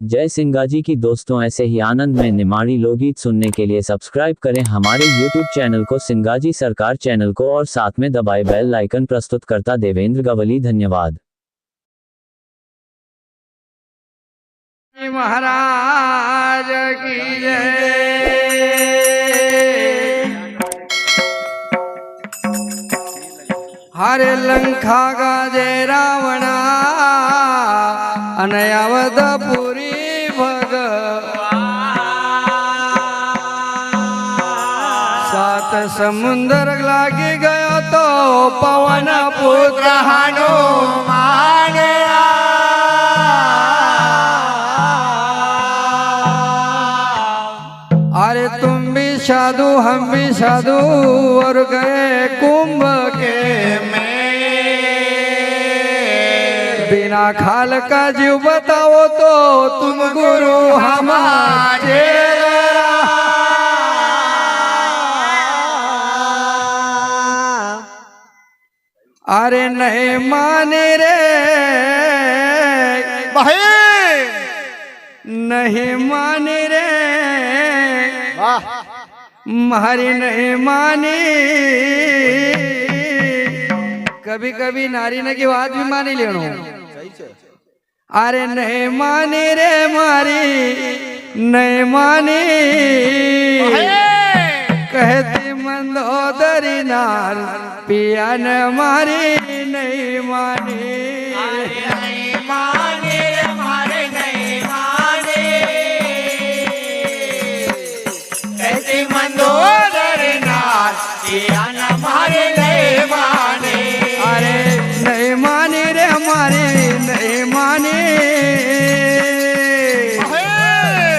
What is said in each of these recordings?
जय सिंगाजी की दोस्तों, ऐसे ही आनंद में निमाड़ी लोकगीत सुनने के लिए सब्सक्राइब करें हमारे यूट्यूब चैनल को, सिंगाजी सरकार चैनल को, और साथ में दबाए बेल आइकन। प्रस्तुतकर्ता देवेंद्र गवली। धन्यवाद। महाराज की जय। हरे लंका गाजे रावणा અને અવધપુરી ભગવાન સાત સમુદ્ર લાગી ગયો તો પવન પુત્ર હનુમાન। अरे तुम भी साधु हम भी साधु और गए कुंभ के में। बिना खाल का जीव बताओ तो तुम गुरु हमारे। अरे नहीं माने रे नहीं मानी रे मारी नहीं मानी। कभी कभी नारी ने की बात भी मानी लेनो। अरे नहीं मानी रे मारी नहीं मानी। कहती मंदोदरी नार पिया न मारी नहीं मानी। मंदोदरी नार पिया न मारे नहीं माने। अरे नहीं मानी रे हमारी नहीं मानी।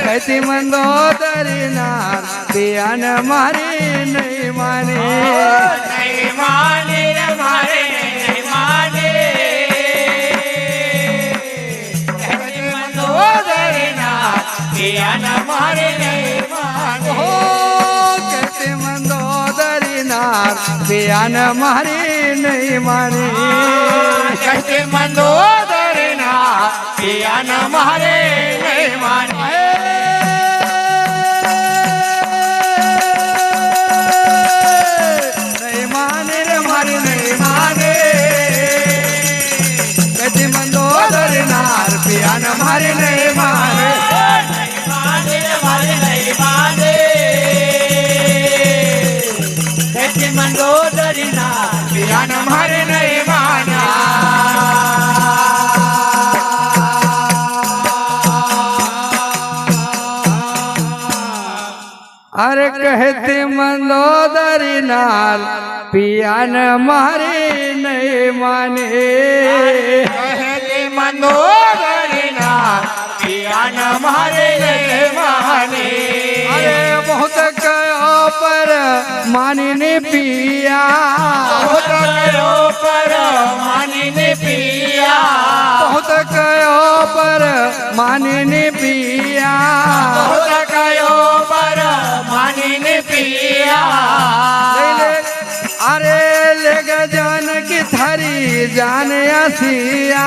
कहती मंदोदरी नार पिया न मारी नहीं मानी। नहीं माने रे मारे नहीं माने। कहती मंदोदरी नार पिया न मारे नहीं माने। कहती मंदोदरी नार पिया न मारी नहीं मानी। कहते मंदोदरी नार पिया न मारे नहीं माने। नहीं माने रे मारी नहीं माने। कहती मंदोदरी नार पिया न मारी नहीं माने। नहीं माने रे मारे नहीं माने। कहते मंदोदरी नार पिया न मारे नहीं माना। अरे कहते मंदोदरी नार पिया न मारी नहीं माने। कहते मंदोदरी नार पिया न मारे नहीं माने। अरे बहुत कहो पर मानी ने पिया। बहुत करो पर मानी ने पिया। बहुत कहो पर मानी ने पिया। बहुत करो पर मानी ने पिया। अरे ले जान की थारी जान सिया।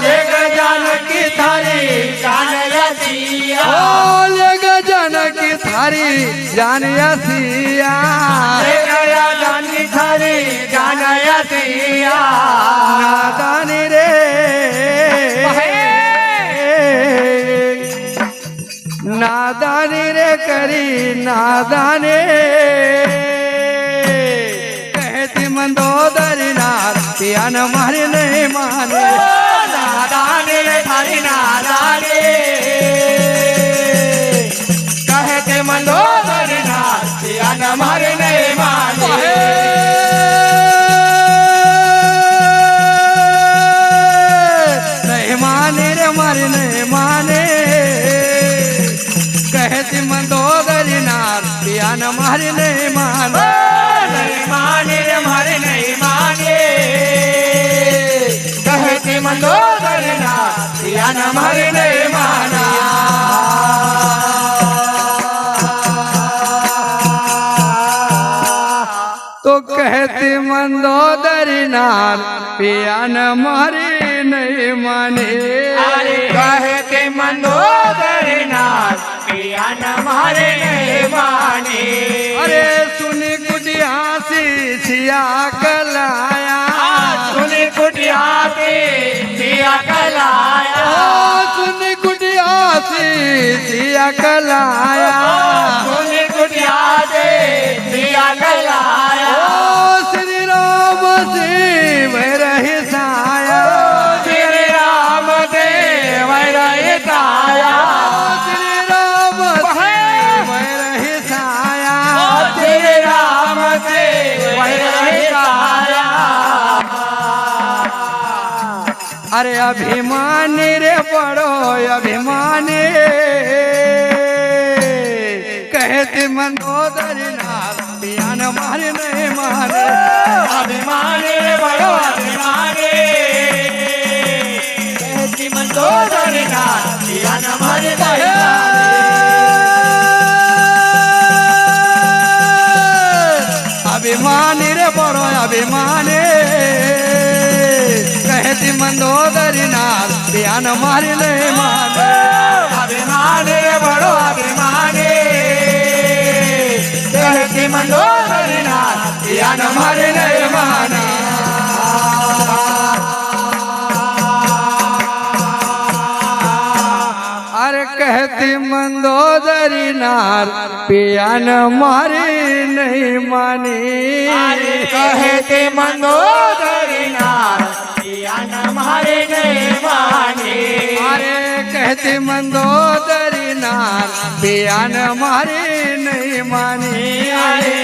ले जान की थारी जान सिया। ओ ले जान की थारी जान सिया। ले जान की थारी जान सिया। नादानी रे नादानी रे करी नादानी। कहती मंदोदरी नार पिया न मारी नहीं माने। नादानी रे थारी नादानी। कहते मंदोदरी नार पिया न मारे नहीं माने। नहीं माने रे मारी नहीं माने। कहती मंदोदरी नार पिया न मारी नहीं माने। नहीं माने रे मारे नहीं माने। कहते मंदोदरी नार पिया न मारे नहीं माना। तो कहती मंदोदरी नार पिया न मारी नहीं माने। कहते मंदोदरी नाथ पिया न मारे नहीं माने अरे सुनी कुटिया सिया कलाया सुनी कुटिया पे सिया कलाया सुनी कुटिया सिया कलाया सुनी कुटिया पे सिया कलाया श्री राम शिव रही साया श्री राम देव रही साया श्री राम शिव रही साया श्री राम देव रही साया अरे अभिमानी रे बड़ो अभिमानी कहते मंदोदरी नाथ पिया न मारे नहीं माने अभिमानी बड़ो अभिमानी कहती मंदोदरी नाथ पिया न मारे नहीं अभिमानी रे बड़ो अभिमानी कहती मंदोदरी नाथ पिया न मारे नहीं माने अभिमानी बड़ो अभिमानी कहती मंदोदरी नाथ पिया न मारे नहीं माना अरे कहती मंदोदरी नाथ पिया न मारी नहीं मानी कहते मंदोदरी नाथ पिया न मारे नहीं माने अरे कहती मंदोदरी नाथ पिया न मारी नहीं मानी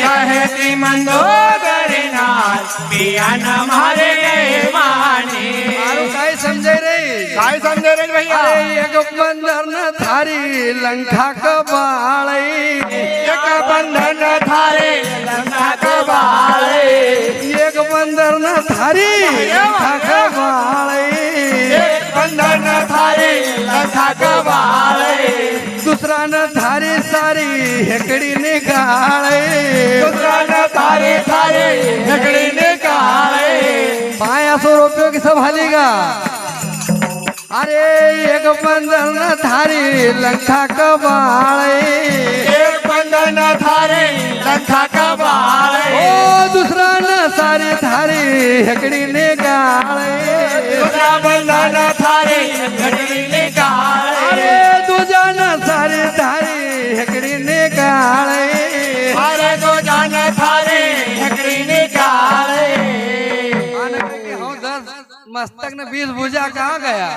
कहती मंदोदरी नाथ पिया न मारे नहीं माने मारू काय समझे रे काय समझे रे भैया अरे एक बंदर न थारी लंका कबाळी एक बंधन थारे लंका कबाळे एक बंदर न थारी लंका कबाळी एक बंधन थारे लंका कबाळे दुसरा न थारी सारी हेकडी निकाळे दूसरा न थारे थारे झगड़ी निकाले 500 रुपये की संभाली का अरे एक बंदर न थारी लंका कबाळे एक बंधन थारे लंका कबाळे ओ दुसरा न सारी थारी हेकडी निकाळे दूसरा बंधन थारे झगड़ी निकाले अरे तुझा न सारी थारी हेकडी निकाळे अरे दो जान थारे झगड़ी निकाले मस्तक ने 20 भुजा कहाँ गया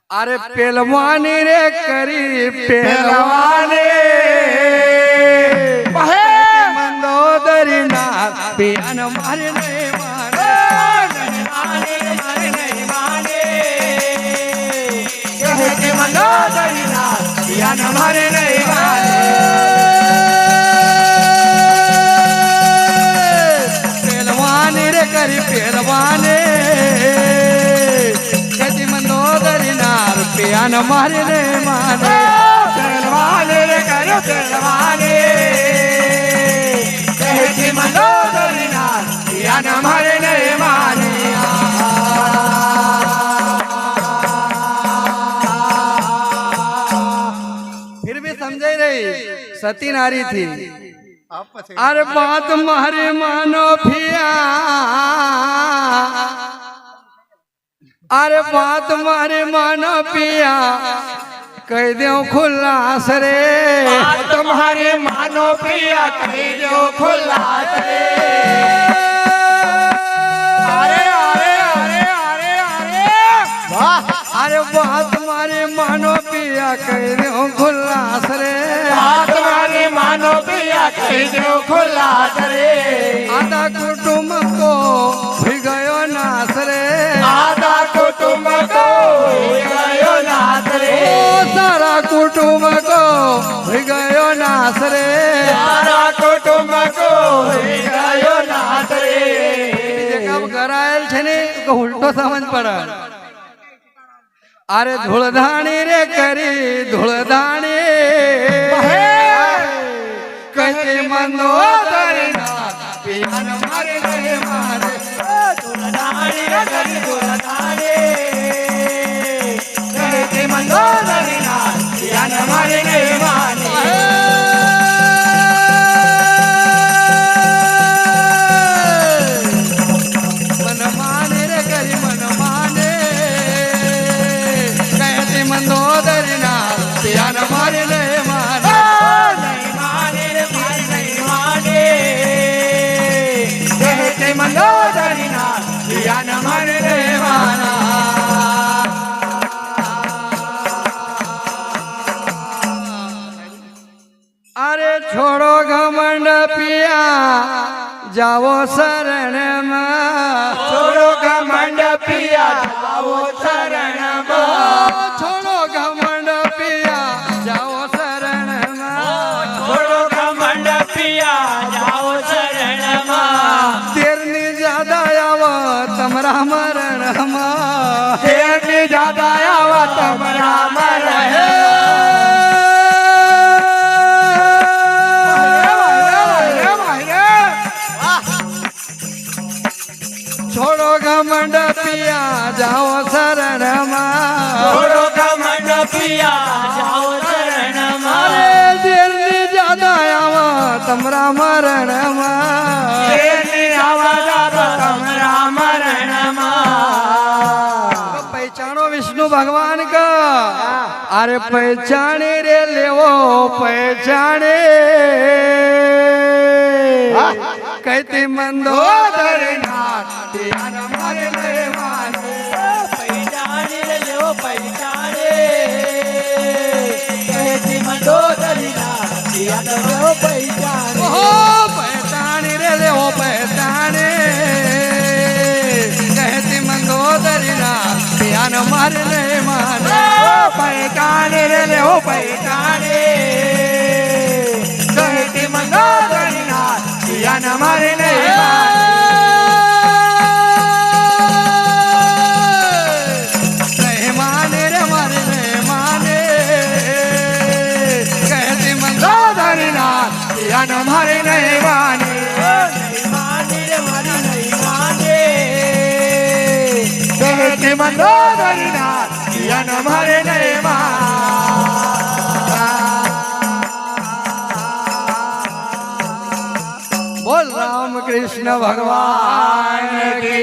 अरे पेलवानी रे करी पेलवानी मंदोदरी नाथ पिया न मारे नहीं माने नहीं माने कहते मंदोदरी नाथ पिया न मारे नहीं माने पेलवानी रे करी पेलवानी कति मंदोदरी नाथ पिया न मारे नहीं माने चलवाले रे करो चलवाले कहती मंदोदरी नाथ पिया न मारे नहीं माने फिर भी समझे रही सती नारी थी अरे बात मारे मानो पिया अरे बात मारे मानो पिया कह दो खुलास रे तुम्हारे मानो पिया कह दो खुलास रे अरे अरे अरे अरे अरे वाह अरे बात मारे मानो पिया कह दो खुलास रे तुम्हारे मानो पिया कह दो खुलास रे आधा कुटुंब को भी गयो नास रे आधा कुटुंब को गयो नाथ रे ओ सारा कुटुंब को भी गयो नास रे सारा कुटुंब को गयो नाथ रे जब घर आयल छे ने तो उल्टो समझ पड़ा अरे धूलधाणी रे करी धूलधाणी कहते मंदोदरी नाथ पिया न मारे नहीं मारे दुलधारी रे दुलधारी कहते मंदोदरी छोड़ो घमंड पिया जाओ शरण में छोड़ो घमंड पिया जाओ शरण में छोड़ो घमंड पिया जाओ शरण में छोड़ो घमंड पिया जाओ शरण में तेरनी ज्यादा आव तमरा मरण में तेरनी ज्यादा आव तमरा मरण छोड़ो घमंड पिया जाओ शरण में छोड़ो घमंड पिया जाओ शरण में तेरनी ज्यादा आव तमरा मरण में तेरनी आवाज आव तमरा मरण में पहचानो विष्णु भगवान का अरे पहचाने रे लेवो पहचाने कहते मंदोदर नाथ ध्यान मारे ले माने पहचाने रे लो पहचाने कहती मंदोदरी नाथ ध्यान लो पहचाने ओ पहचाने रे लेवो पहचाने कहते मंदोदर नाथ ध्यान मारे ले माने पहचाने रे लो पहचाने कहती मंदोदरी नाथ ध्यान मारे ले माने रे मारे ले माने कहते मंदोदर नाथ ध्यान मारे नहीं माने माने रे मारी नहीं माने कहती मंदोदरी नाथ ध्यान मारे नहीं बोल राम कृष्ण भगवान की